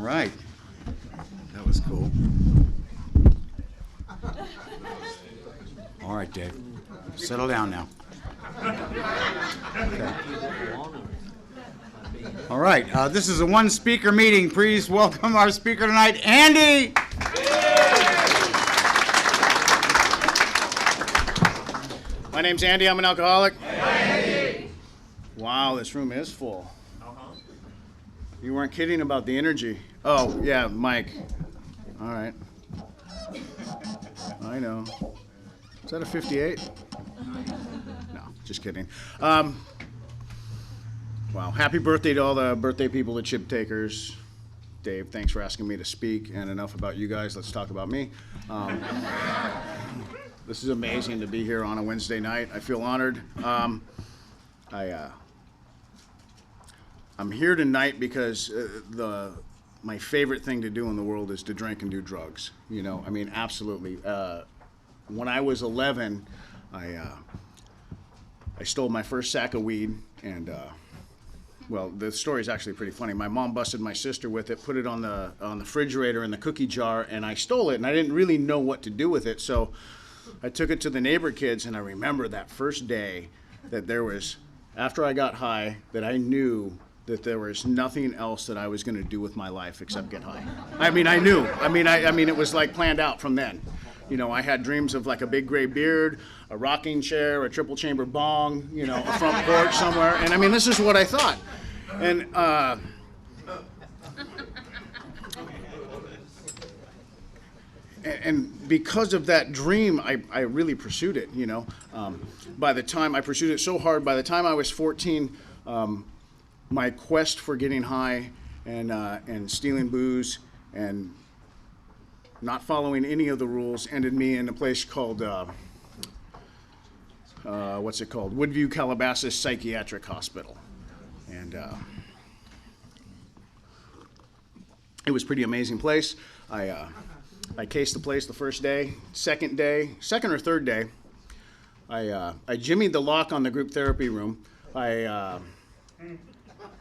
right. That was cool. All right, Dave. Settle down now. Okay. All right. This is a one-speaker meeting. Please welcome our speaker tonight, Andy. My name's Andy. I'm an alcoholic. Andy. Wow, this room is full. You weren't kidding about the energy. Oh, yeah, Mike. All right. I know. Is that a 58? No, just kidding. Wow, happy birthday to all the birthday people, the chip takers. Dave, thanks for asking me to speak, and enough about you guys. Let's talk about me. This is amazing to be here on a Wednesday night. I feel honored. I'm here tonight because my favorite thing to do in the world is to drink and do drugs. You know, I mean, absolutely. When I was 11, I stole my first sack of weed, and well, the story is actually pretty funny. My mom busted my sister with it, put it on the refrigerator in the cookie jar, and I stole it, and I didn't really know what to do with it, so I took it to the neighbor kids, and I remember that first day that there was, after I got high, that I knew that there was nothing else that I was going to do with my life except get high. I mean, I knew. I mean, it was like planned out from then. You know, I had dreams of like a big gray beard, a rocking chair, a triple chamber bong, you know, a front porch somewhere. And I mean, this is what I thought. And because of that dream, I really pursued it, you know. By the time I pursued it so hard, by the time I was 14, my quest for getting high and stealing booze and not following any of the rules ended me in a place called, Woodview, Calabasas Psychiatric Hospital. And it was a pretty amazing place. I cased the place the first day. Second or third day, I jimmied the lock on the group therapy room. I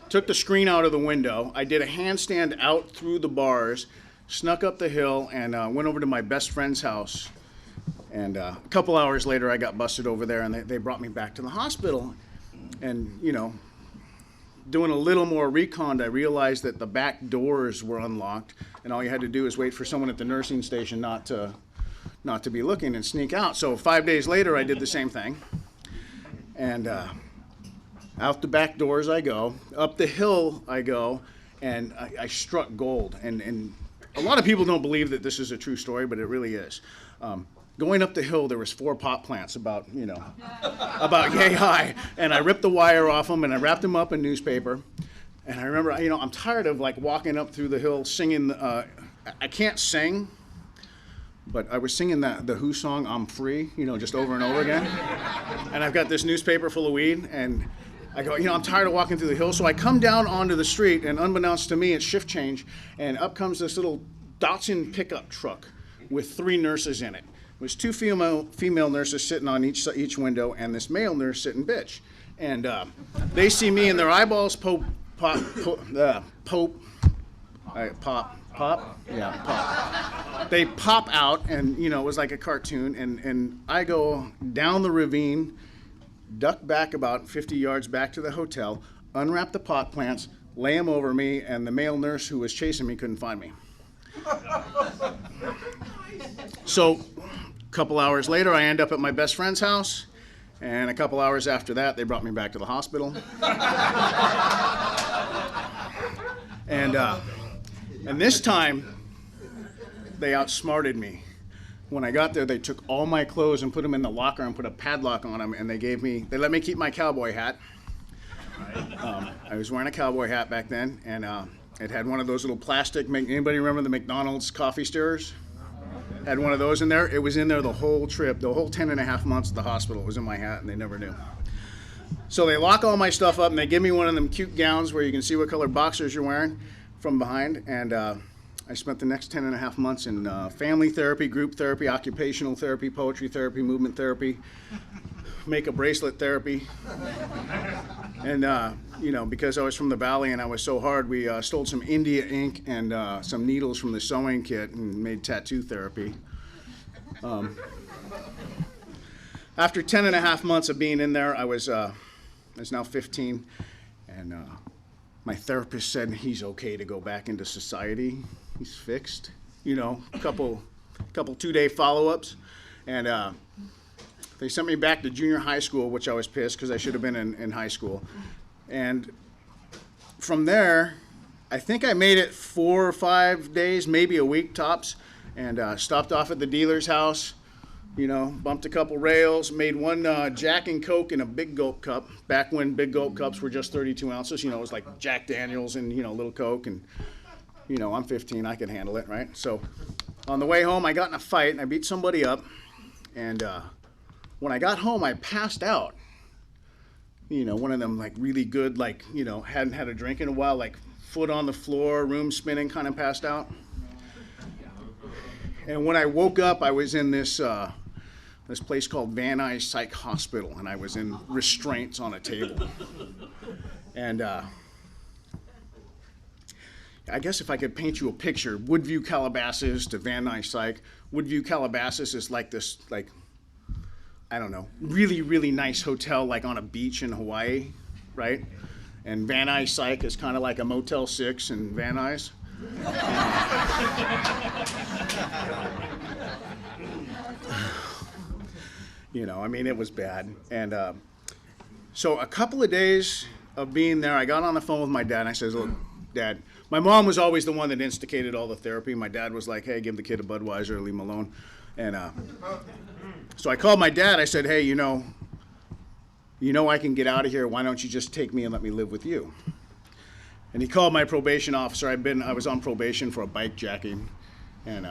took the screen out of the window. I did a handstand out through the bars, snuck up the hill, and went over to my best friend's house. And a couple hours later, I got busted over there, and they brought me back to the hospital. And, you know, doing a little more recon, I realized that the back doors were unlocked, and all you had to do is wait for someone at the nursing station not to be looking and sneak out. So 5 days later, I did the same thing. And out the back doors I go, up the hill I go, and I struck gold. And a lot of people don't believe that this is a true story, but it really is. Going up the hill, there was 4 pot plants about yay high, and I ripped the wire off them and I wrapped them up in newspaper. And I remember, you know, I'm tired of like walking up through the hill singing. I can't sing, but I was singing the Who song, "I'm Free," you know, just over and over again. And I've got this newspaper full of weed, and I go, you know, I'm tired of walking through the hill, so I come down onto the street, and unbeknownst to me, it's shift change, and up comes this little Datsun pickup truck with 3 nurses in it. It was 2 female nurses sitting on each window, and this male nurse sitting bitch. And they see me, and their eyeballs pop. They pop out, and you know, it was like a cartoon. And I go down the ravine, duck back about 50 yards back to the hotel, unwrap the pot plants, lay them over me, and the male nurse who was chasing me couldn't find me. So a couple hours later, I end up at my best friend's house, and a couple hours after that, they brought me back to the hospital. And this time, they outsmarted me. When I got there, they took all my clothes and put them in the locker and put a padlock on them, and they let me keep my cowboy hat. I was wearing a cowboy hat back then, and it had one of those little plastic, anybody remember the McDonald's coffee stirrers? Had one of those in there. It was in there the whole trip, the whole 10 and a half months at the hospital. It was in my hat, and they never knew. So they lock all my stuff up, and they give me one of them cute gowns where you can see what color boxers you're wearing from behind, and I spent the next 10 and a half months in family therapy, group therapy, occupational therapy, poetry therapy, movement therapy, make-a bracelet therapy. And, because I was from the Valley and I was so hard, we stole some India ink and some needles from the sewing kit and made tattoo therapy. After 10 and a half months of being in there, I was now 15, and my therapist said he's okay to go back into society. He's fixed, couple 2-day follow-ups, and they sent me back to junior high school, which I was pissed because I should have been in high school. And from there, I think I made it 4 or 5 days, maybe a week tops, and stopped off at the dealer's house, bumped a couple rails, made one Jack and Coke in a Big Gulp cup, back when Big Gulp cups were just 32 ounces. It was like Jack Daniels and, little Coke, and, I'm 15, I can handle it, right? So on the way home, I got in a fight, and I beat somebody up, and when I got home, I passed out. One of them, like, really good, like, hadn't had a drink in a while, like, foot on the floor, room spinning, kind of passed out. And when I woke up, I was in this place called Van Nuys Psych Hospital, and I was in restraints on a table. And I guess if I could paint you a picture, Woodview, Calabasas to Van Nuys Psych. Woodview, Calabasas is like this, like, I don't know, really, really nice hotel, like on a beach in Hawaii, right? And Van Nuys Psych is kind of like a Motel 6 in Van Nuys. It was bad. And so a couple of days of being there, I got on the phone with my dad, and I said, look, Dad, my mom was always the one that instigated all the therapy. My dad was like, hey, give the kid a Budweiser, leave him alone. And so I called my dad. I said, hey, I can get out of here. Why don't you just take me and let me live with you? And he called my probation officer. I was on probation for a bike jacking, and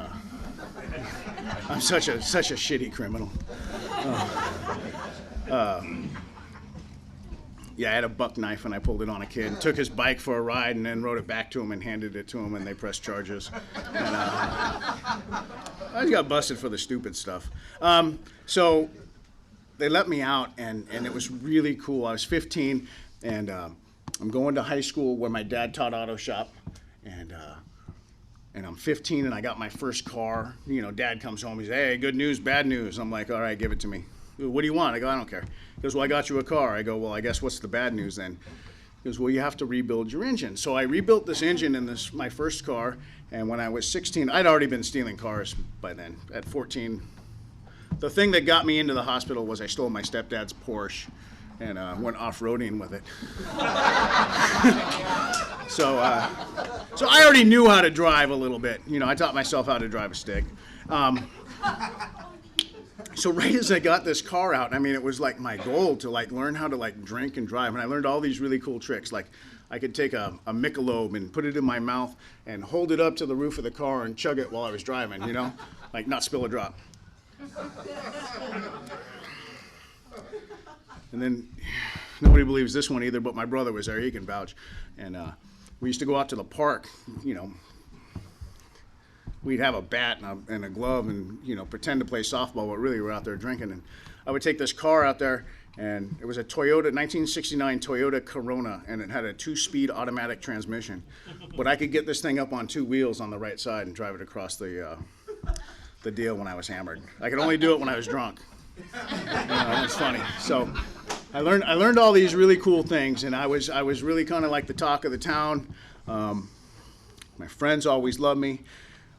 I'm such a shitty criminal. I had a buck knife and I pulled it on a kid, took his bike for a ride, and then rode it back to him and handed it to him, and they pressed charges. And, I got busted for the stupid stuff. So they let me out, and it was really cool. I was 15, and I'm going to high school where my dad taught auto shop, and I'm 15, and I got my first car. Dad comes home, he says, hey, good news, bad news. I'm like, all right, give it to me. What do you want? I go, I don't care. He goes, well, I got you a car. I go, well, I guess what's the bad news then? He goes, well, you have to rebuild your engine. So I rebuilt this engine in my first car, and when I was 16, I'd already been stealing cars by then. At 14, the thing that got me into the hospital was I stole my stepdad's Porsche and went off-roading with it. So I already knew how to drive a little bit. I taught myself how to drive a stick. So right as I got this car out, it was like my goal to learn how to drink and drive. And I learned all these really cool tricks. Like I could take a Michelob and put it in my mouth and hold it up to the roof of the car and chug it while I was driving, like not spill a drop. And then nobody believes this one either, but my brother was there. He can vouch. And we used to go out to the park, we'd have a bat and a glove and, pretend to play softball, but really we're out there drinking. And I would take this car out there, and it was a 1969 Toyota Corona, and it had a 2-speed automatic transmission. But I could get this thing up on 2 wheels on the right side and drive it across the deal when I was hammered. I could only do it when I was drunk. It's funny. So I learned all these really cool things, and I was really kind of like the talk of the town. My friends always loved me.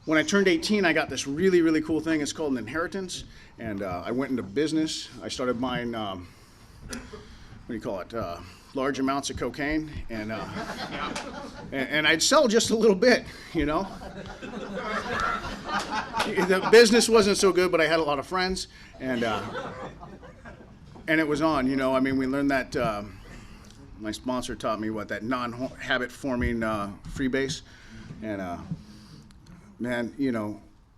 When I turned 18, I got this really, really cool thing. It's called an inheritance, and I went into business. I started buying, large amounts of cocaine, and I'd sell just a little bit, The business wasn't so good, but I had a lot of friends, and it was on, we learned that, my sponsor taught me that non-habit forming freebase, and man,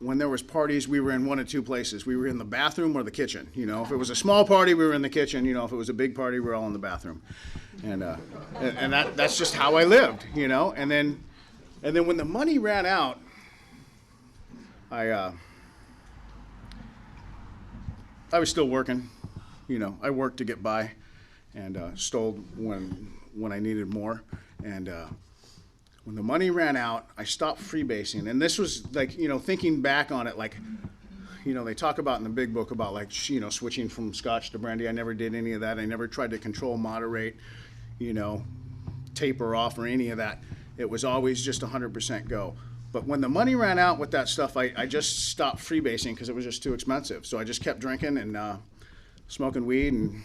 when there was parties, we were in one of two places. We were in the bathroom or the kitchen. If it was a small party, we were in the kitchen. If it was a big party, we were all in the bathroom. And that's just how I lived, And then when the money ran out, I I was still working. I worked to get by, and stole when I needed more. And when the money ran out, I stopped freebasing. And this was like, thinking back on it, like, they talk about in the big book about like, switching from scotch to brandy. I never did any of that. I never tried to control, moderate, taper off or any of that. It was always just 100% go. But when the money ran out with that stuff, I just stopped freebasing because it was just too expensive. So I just kept drinking and smoking weed and,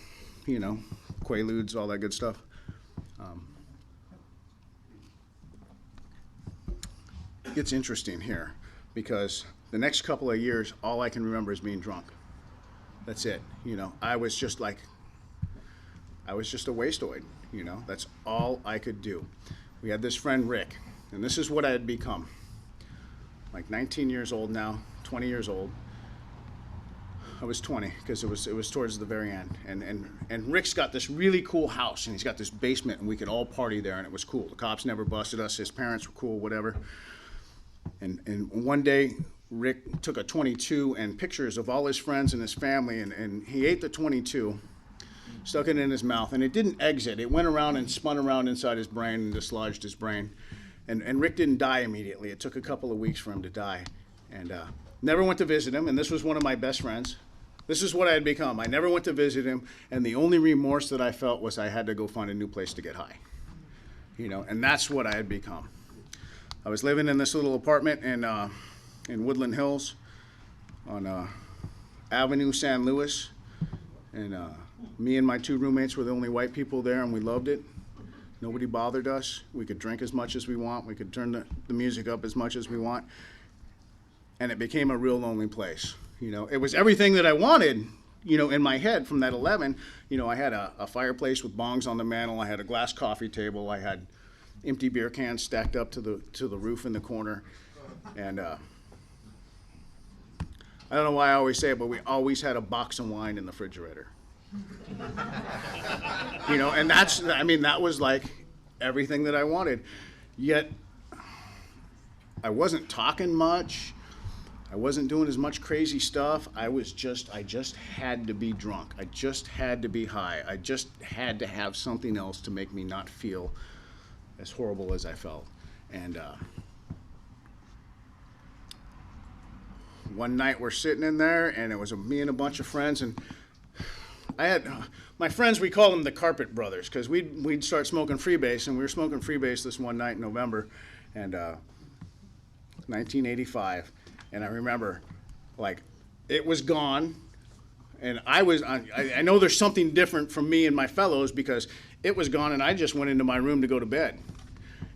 Quaaludes, all that good stuff. It's interesting here because the next couple of years, all I can remember is being drunk. That's it. I was just a wasteoid. That's all I could do. We had this friend, Rick, and this is what I had become. Like 19 years old now, 20 years old. I was 20 because it was towards the very end. And Rick's got this really cool house, and he's got this basement, and we could all party there, and it was cool. The cops never busted us. His parents were cool, whatever. And one day, Rick took a 22 and pictures of all his friends and his family, and he ate the 22, stuck it in his mouth, and it didn't exit. It went around and spun around inside his brain and dislodged his brain. And Rick didn't die immediately. It took a couple of weeks for him to die. And never went to visit him, and this was one of my best friends. This is what I had become. I never went to visit him, and the only remorse that I felt was I had to go find a new place to get high. And that's what I had become. I was living in this little apartment in Woodland Hills on Avenue San Luis, and me and my two roommates were the only white people there, and we loved it. Nobody bothered us. We could drink as much as we want. We could turn the music up as much as we want. And it became a real lonely place. It was everything that I wanted, in my head from that 11. I had a fireplace with bongs on the mantle. I had a glass coffee table. I had empty beer cans stacked up to the roof in the corner. And I don't know why I always say it, but we always had a box of wine in the refrigerator. And that was like everything that I wanted. Yet I wasn't talking much. I wasn't doing as much crazy stuff. I just had to be drunk. I just had to be high. I just had to have something else to make me not feel as horrible as I felt. And one night we're sitting in there, and it was me and a bunch of friends, and I had my friends, we call them the Carpet Brothers, because we'd start smoking freebase, and we were smoking freebase this one night in November, and 1985, and I remember, like, it was gone, and I know there's something different from me and my fellows because it was gone, and I just went into my room to go to bed,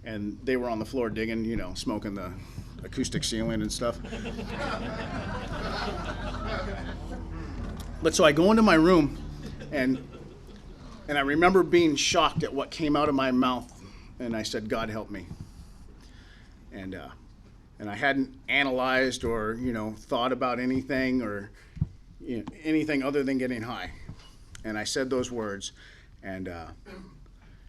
and they were on the floor digging, smoking the acoustic ceiling and stuff. But so I go into my room, and I remember being shocked at what came out of my mouth, and I said, "God help me." And I hadn't analyzed or thought about anything or anything other than getting high. And I said those words, and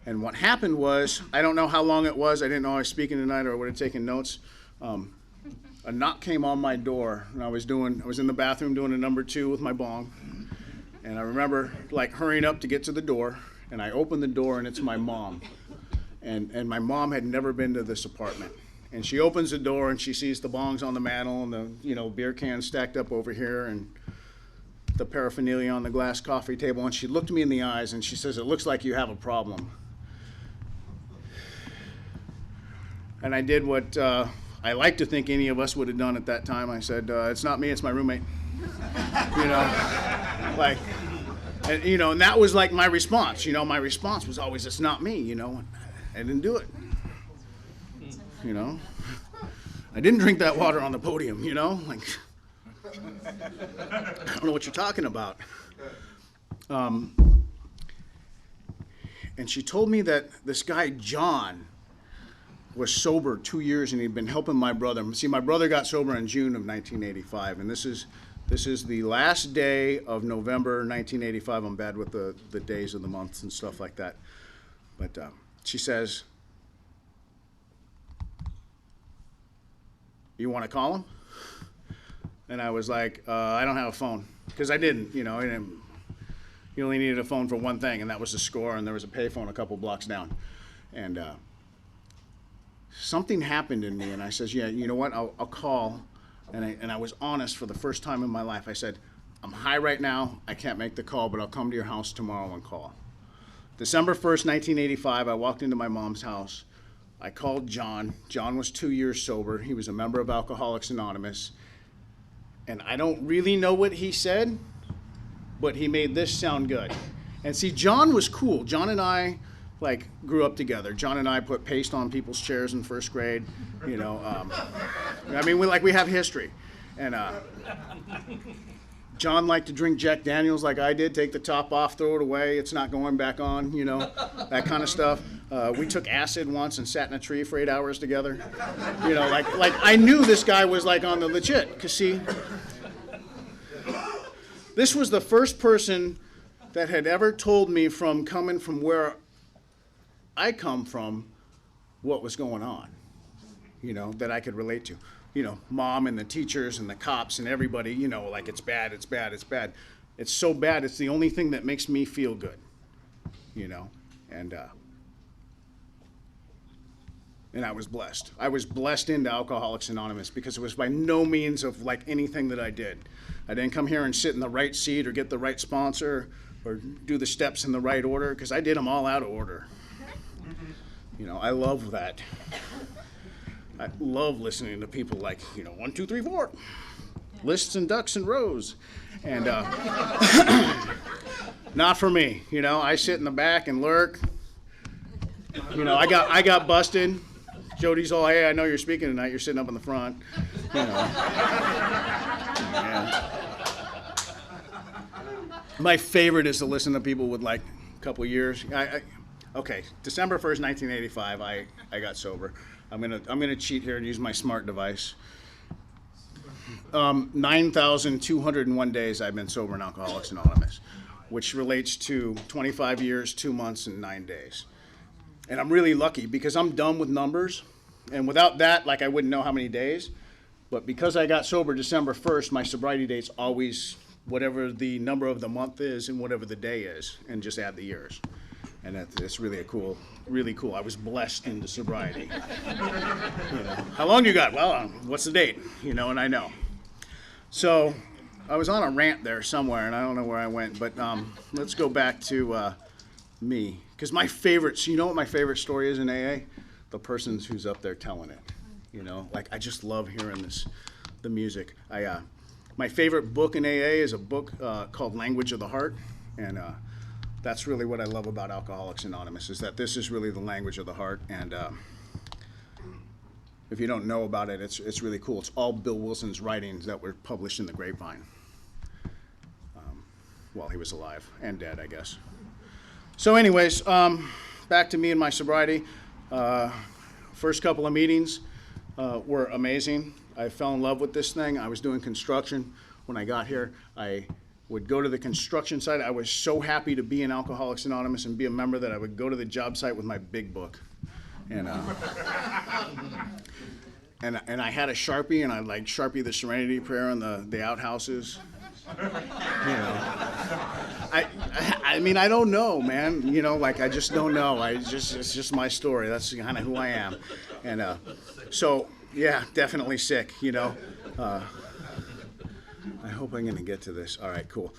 what happened was, I don't know how long it was. I didn't know I was speaking tonight, or I would have taken notes. A knock came on my door, and I was in the bathroom doing a number 2 with my bong. And I remember like hurrying up to get to the door, and I opened the door, and it's my mom. And my mom had never been to this apartment. And she opens the door, and she sees the bongs on the mantle and the beer cans stacked up over here and the paraphernalia on the glass coffee table. And she looked me in the eyes, and she says, "It looks like you have a problem." And I did what I like to think any of us would have done at that time. I said, "It's not me, it's my roommate." And that was like my response. My response was always, "It's not me," I didn't do it. I didn't drink that water on the podium, like, I don't know what you're talking about. And she told me that this guy, John, was sober 2 years, and he'd been helping my brother. See, my brother got sober in June of 1985, and this is the last day of November 1985. I'm bad with the days of the months and stuff like that. But she says, "You want to call him?" And I was like, I don't have a phone. Because I didn't, you only needed a phone for one thing, and that was to score, and there was a payphone a couple blocks down. And something happened in me, and I says, yeah, you know what, I'll call. And I was honest for the first time in my life. I said, I'm high right now, I can't make the call, but I'll come to your house tomorrow and call. December 1st, 1985, I walked into my mom's house. I called John. John was 2 years sober. He was a member of Alcoholics Anonymous. And I don't really know what he said, but he made this sound good. And see, John was cool. John and I, grew up together. John and I put paste on people's chairs in first grade. We have history. And John liked to drink Jack Daniels like I did, take the top off, throw it away, it's not going back on, that kind of stuff. We took acid once and sat in a tree for 8 hours together. I knew this guy was on the legit, because see, this was the first person that had ever told me from coming from where I come from what was going on, that I could relate to. Mom and the teachers and the cops and everybody, it's bad, it's bad, it's bad. It's so bad, it's the only thing that makes me feel good, and I was blessed. I was blessed into Alcoholics Anonymous because it was by no means of anything that I did. I didn't come here and sit in the right seat or get the right sponsor or do the steps in the right order, because I did them all out of order. I love that. I love listening to people 1, 2, 3, 4, lists and ducks and rows. And not for me. I sit in the back and lurk. I got busted. Jody's all, hey, I know you're speaking tonight. You're sitting up in the front. Yeah. My favorite is to listen to people with a couple years. Okay, December 1st, 1985, I got sober. I'm gonna cheat here and use my smart device. 9,201 days I've been sober in Alcoholics Anonymous, which relates to 25 years, 2 months, and 9 days. And I'm really lucky because I'm done with numbers. And without that, I wouldn't know how many days. But because I got sober December 1st, my sobriety date's always whatever the number of the month is and whatever the day is, and just add the years. And that's really really cool. I was blessed into sobriety. How long you got? Well, what's the date? And I know. So I was on a rant there somewhere, and I don't know where I went, but let's go back to me. Because my favorite, you know what my favorite story is in AA? The person who's up there telling it. I just love hearing the music. My favorite book in AA is a book called Language of the Heart, and that's really what I love about Alcoholics Anonymous, is that this is really the language of the heart. And if you don't know about it, it's really cool. It's all Bill Wilson's writings that were published in the Grapevine while he was alive and dead, I guess. So anyways, back to me and my sobriety. First couple of meetings were amazing. I fell in love with this thing. I was doing construction when I got here. I would go to the construction site. I was so happy to be in Alcoholics Anonymous and be a member that I would go to the job site with my big book. And and I had a Sharpie, and I'd Sharpie the Serenity Prayer on the outhouses. I mean, I don't know, man. I just don't know. It's just my story. That's kind of who I am. And so, yeah, definitely sick, I hope I'm going to get to this. All right, cool.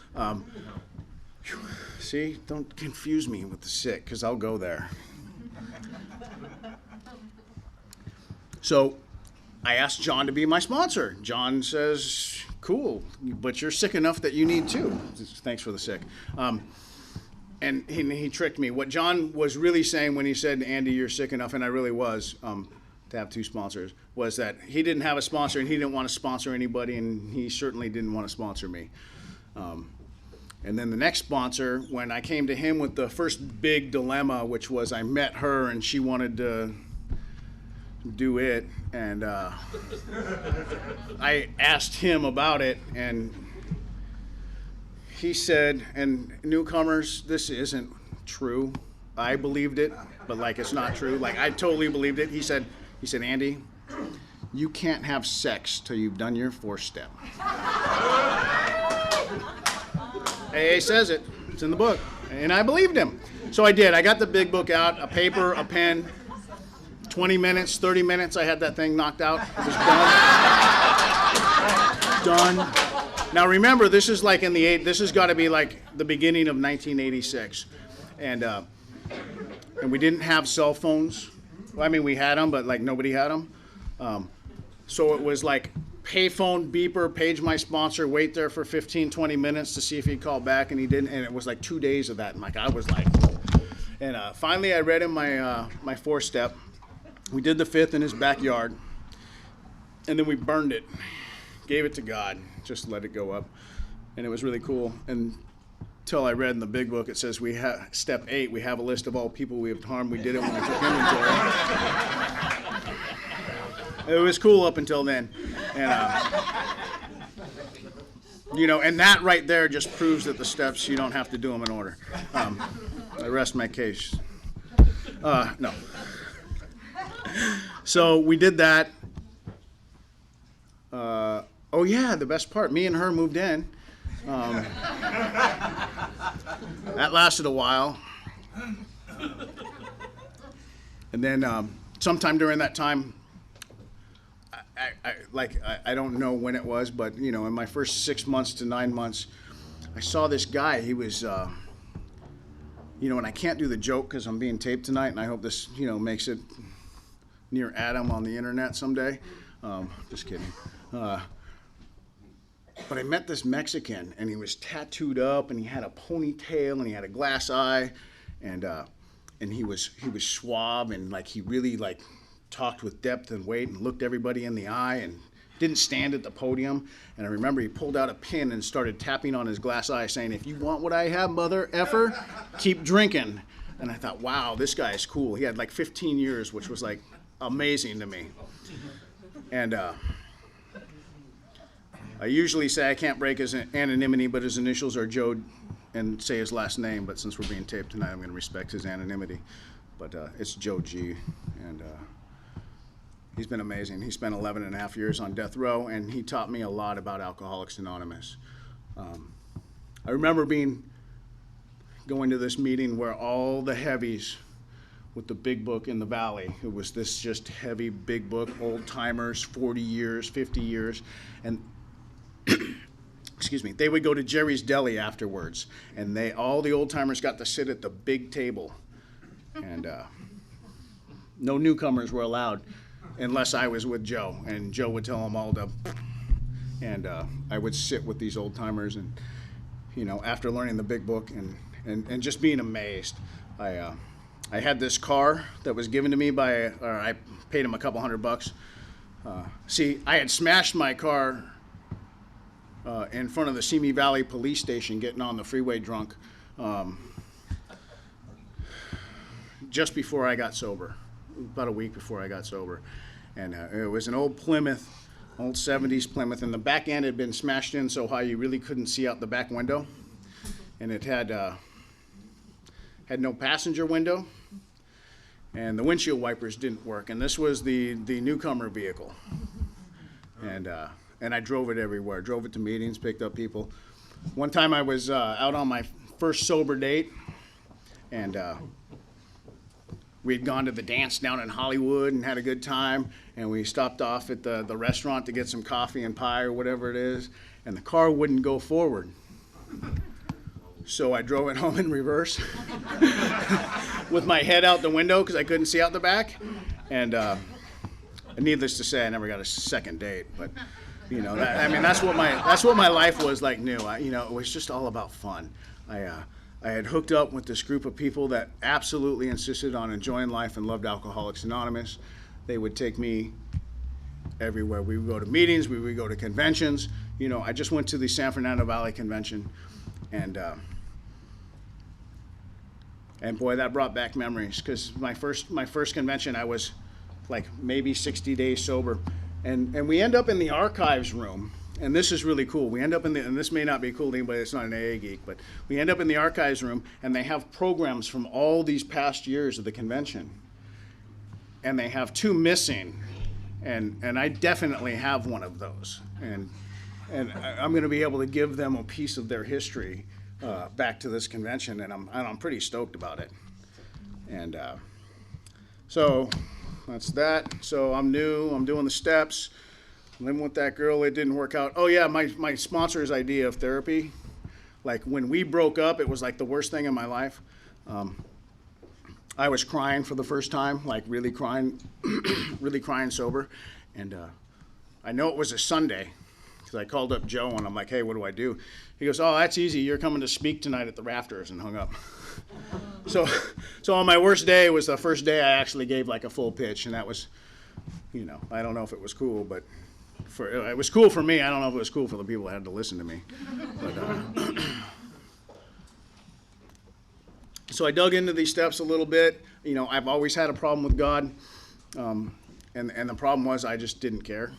See, don't confuse me with the sick, because I'll go there. So I asked John to be my sponsor. John says, cool, but you're sick enough that you need two. Thanks for the sick. And he tricked me. What John was really saying when he said, Andy, you're sick enough, and I really was, to have two sponsors, was that he didn't have a sponsor and he didn't want to sponsor anybody, and he certainly didn't want to sponsor me. And then the next sponsor, when I came to him with the first big dilemma, which was I met her and she wanted to do it, and I asked him about it, and he said, and newcomers, this isn't true. I believed it, but it's not true. I totally believed it. He said, Andy, you can't have sex till you've done your 4-step. AA says it. It's in the book. And I believed him. So I did. I got the big book out, a paper, a pen. 20 minutes, 30 minutes, I had that thing knocked out. It was done. Done. Now remember, this is like this has got to be like the beginning of 1986. And we didn't have cell phones. Well, I mean, we had them, but like nobody had them. So it was like payphone, beeper, page my sponsor, wait there for 15, 20 minutes to see if he'd call back, and he didn't. And it was like 2 days of that. And like I was like, and finally I read him my 4-step. We did the 5th in his backyard, and then we burned it, gave it to God, just let it go up, and it was really cool. Until I read in the big book, it says step 8, we have a list of all people we have harmed. We did it when we took inventory. It was cool up until then, and and that right there just proves that the steps, you don't have to do them in order. I rest my case. No. So we did that. Oh yeah, the best part, me and her moved in. That lasted a while. And then sometime during that time, I don't know when it was, but in my first 6 months to 9 months, I saw this guy. He was, and I can't do the joke because I'm being taped tonight, and I hope this, makes it near Adam on the internet someday. Just kidding. But I met this Mexican, and he was tattooed up, and he had a ponytail, and he had a glass eye, and he was suave, and like he really like talked with depth and weight, and looked everybody in the eye, and didn't stand at the podium. And I remember he pulled out a pin and started tapping on his glass eye, saying, "If you want what I have, mother effer, keep drinking." And I thought, wow, this guy is cool. He had like 15 years, which was like amazing to me. And I usually say I can't break his anonymity, but his initials are Joe, and say his last name. But since we're being taped tonight, I'm going to respect his anonymity. But it's Joe G. And he's been amazing. He spent 11 and a half years on death row, and he taught me a lot about Alcoholics Anonymous. I remember going to this meeting where all the heavies with the big book in the valley. It was this just heavy big book, old timers, 40 years, 50 years. And excuse me, they would go to Jerry's Deli afterwards, and all the old timers got to sit at the big table. And no newcomers were allowed unless I was with Joe, and Joe would tell them all to, and I would sit with these old timers, and after learning the big book and just being amazed, I had this car that was given to me I paid him a couple $100. See, I had smashed my car in front of the Simi Valley police station, getting on the freeway drunk, just before I got sober, about a week before I got sober. And it was an old Plymouth, old 70s Plymouth, and the back end had been smashed in so high you really couldn't see out the back window. And it had no passenger window, and the windshield wipers didn't work. And this was the newcomer vehicle. And I drove it everywhere. Drove it to meetings, picked up people. One time I was out on my first sober date, and we had gone to the dance down in Hollywood and had a good time, and we stopped off at the restaurant to get some coffee and pie or whatever it is, and the car wouldn't go forward. So I drove it home in reverse with my head out the window because I couldn't see out the back. And needless to say, I never got a second date. But that's what my life was like new. It was just all about fun. I had hooked up with this group of people that absolutely insisted on enjoying life and loved Alcoholics Anonymous. They would take me everywhere. We would go to meetings. We would go to conventions. I just went to the San Fernando Valley Convention, and boy, that brought back memories, because my first convention, I was like maybe 60 days sober, and we end up in the archives room, and this is really cool. We end up and this may not be cool to anybody that's not an AA geek, but we end up in the archives room, and they have programs from all these past years of the convention, and they have two missing, And I definitely have one of those. And I'm going to be able to give them a piece of their history back to this convention, and I'm pretty stoked about it. And so that's that. So I'm new. I'm doing the steps. Living with that girl, it didn't work out. Oh yeah, my sponsor's idea of therapy. Like when we broke up, it was like the worst thing in my life. I was crying for the first time, like really crying, really crying sober. And I know it was a Sunday because I called up Joe and I'm like, hey, what do I do? He goes, oh, that's easy. You're coming to speak tonight at the Rafters, and hung up. So on my worst day was the first day I actually gave like a full pitch, and that was, I don't know if it was cool, but it was cool for me. I don't know if it was cool for the people that had to listen to me. But, so I dug into these steps a little bit. I've always had a problem with God, and the problem was I just didn't care.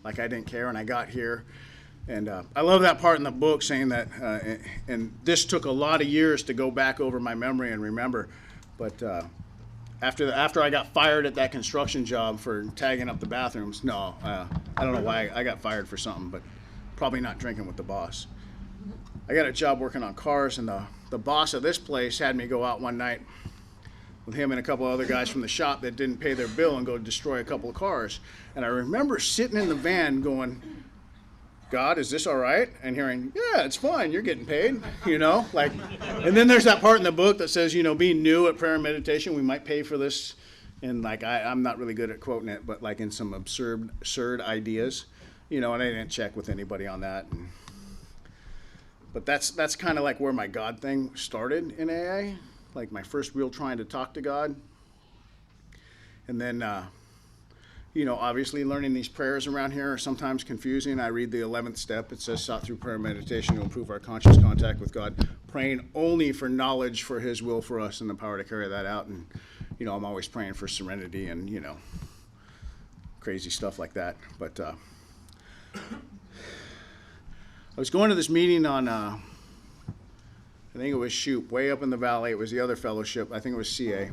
Like I didn't care, and I got here. And I love that part in the book saying that, and this took a lot of years to go back over my memory and remember, but after I got fired at that construction job for tagging up the bathrooms, I don't know why I got fired for something, but probably not drinking with the boss. I got a job working on cars, and the boss of this place had me go out one night with him and a couple other guys from the shop that didn't pay their bill and go destroy a couple of cars. And I remember sitting in the van going, God, is this all right? And hearing, yeah, it's fine, you're getting paid, and then there's that part in the book that says, being new at prayer and meditation, we might pay for this. And like, I'm not really good at quoting it, but like in some absurd ideas, and I didn't check with anybody on that. But that's kind of like where my God thing started in AA, like my first real trying to talk to God. And then, obviously learning these prayers around here are sometimes confusing. I read the 11th step. It says, sought through prayer and meditation to improve our conscious contact with God, praying only for knowledge for his will for us and the power to carry that out. And, I'm always praying for serenity and, crazy stuff like that. But I was going to this meeting on, I think it was Shoup, way up in the valley. It was the other fellowship. I think it was CA.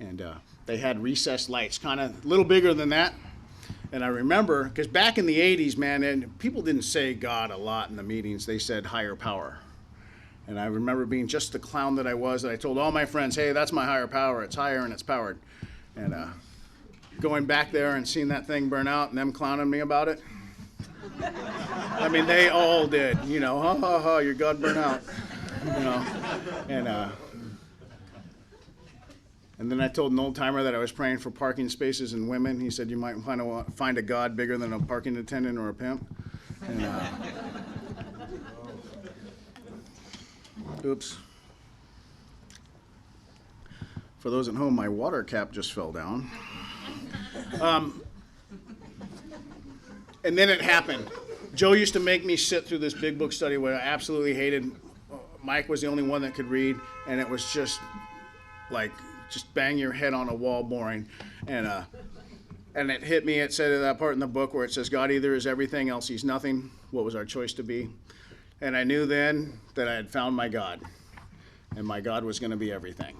And they had recessed lights, kind of a little bigger than that. And I remember, because back in the 80s, man, and people didn't say God a lot in the meetings. They said higher power. And I remember being just the clown that I was, that I told all my friends, hey, that's my higher power. It's higher and it's powered. And going back there and seeing that thing burn out and them clowning me about it. I mean, they all did, ha, ha, ha, your God burned out, And then I told an old timer that I was praying for parking spaces and women. He said, you might find a God bigger than a parking attendant or a pimp. And, oops. For those at home, my water cap just fell down. And then it happened. Joe used to make me sit through this big book study where I absolutely hated. Mike was the only one that could read, and it was just like, just bang your head on a wall boring. And it hit me. It said in that part in the book where it says, God either is everything, else he's nothing. What was our choice to be? And I knew then that I had found my God, and my God was going to be everything.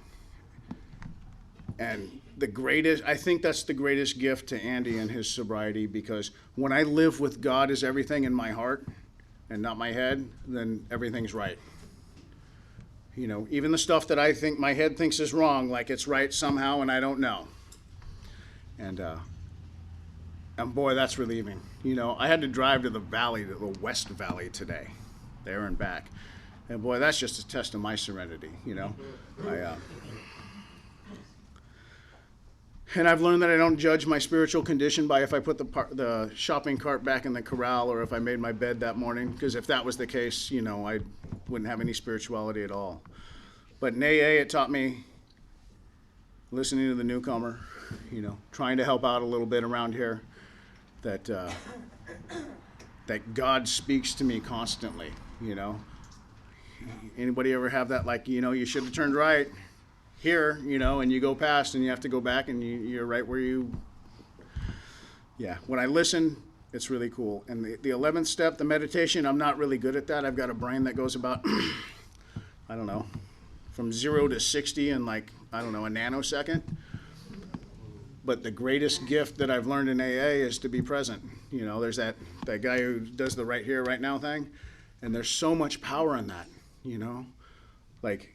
And I think that's the greatest gift to Andy and his sobriety, because when I live with God as everything in my heart and not my head, then everything's right. Even the stuff that I think my head thinks is wrong, like it's right somehow and I don't know. And boy, that's relieving. I had to drive to the West Valley today, there and back. And boy, that's just a test of my serenity, And I've learned that I don't judge my spiritual condition by if I put the shopping cart back in the corral or if I made my bed that morning, because if that was the case, I wouldn't have any spirituality at all. But in AA, it taught me listening to the newcomer, trying to help out a little bit around here, that God speaks to me constantly, Anybody ever have that, like, you should have turned right here, and you go past and you have to go back and you're right where when I listen, it's really cool. And the 11th step, the meditation, I'm not really good at that. I've got a brain that goes about, I don't know, from 0 to 60 in a nanosecond. But the greatest gift that I've learned in AA is to be present. You know, there's that guy who does the right here, right now thing, and there's so much power in that, you know? Like,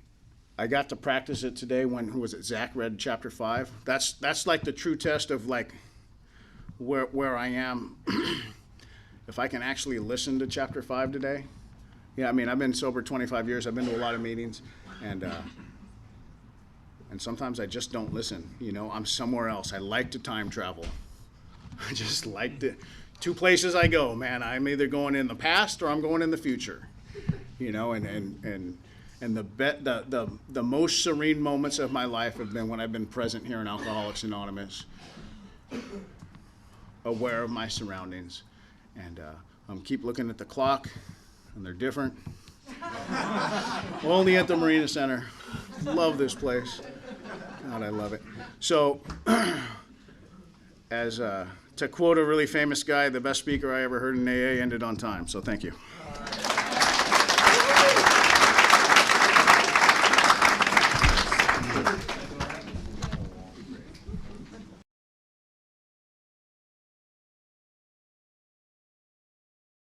I got to practice it today when, who was it, Zach read chapter 5. That's like the true test of like where I am. If I can actually listen to chapter 5 today. Yeah, I mean, I've been sober 25 years. I've been to a lot of meetings, and sometimes I just don't listen. You know, I'm somewhere else. I like to time travel. I just like to, two places I go, man. I'm either going in the past or I'm going in the future. You know, and the most serene moments of my life have been when I've been present here in Alcoholics Anonymous, aware of my surroundings, and keep looking at the clock, and they're different. Only at the Marina Center. Love this place. God, I love it. So, to quote a really famous guy, the best speaker I ever heard in AA ended on time. So thank you.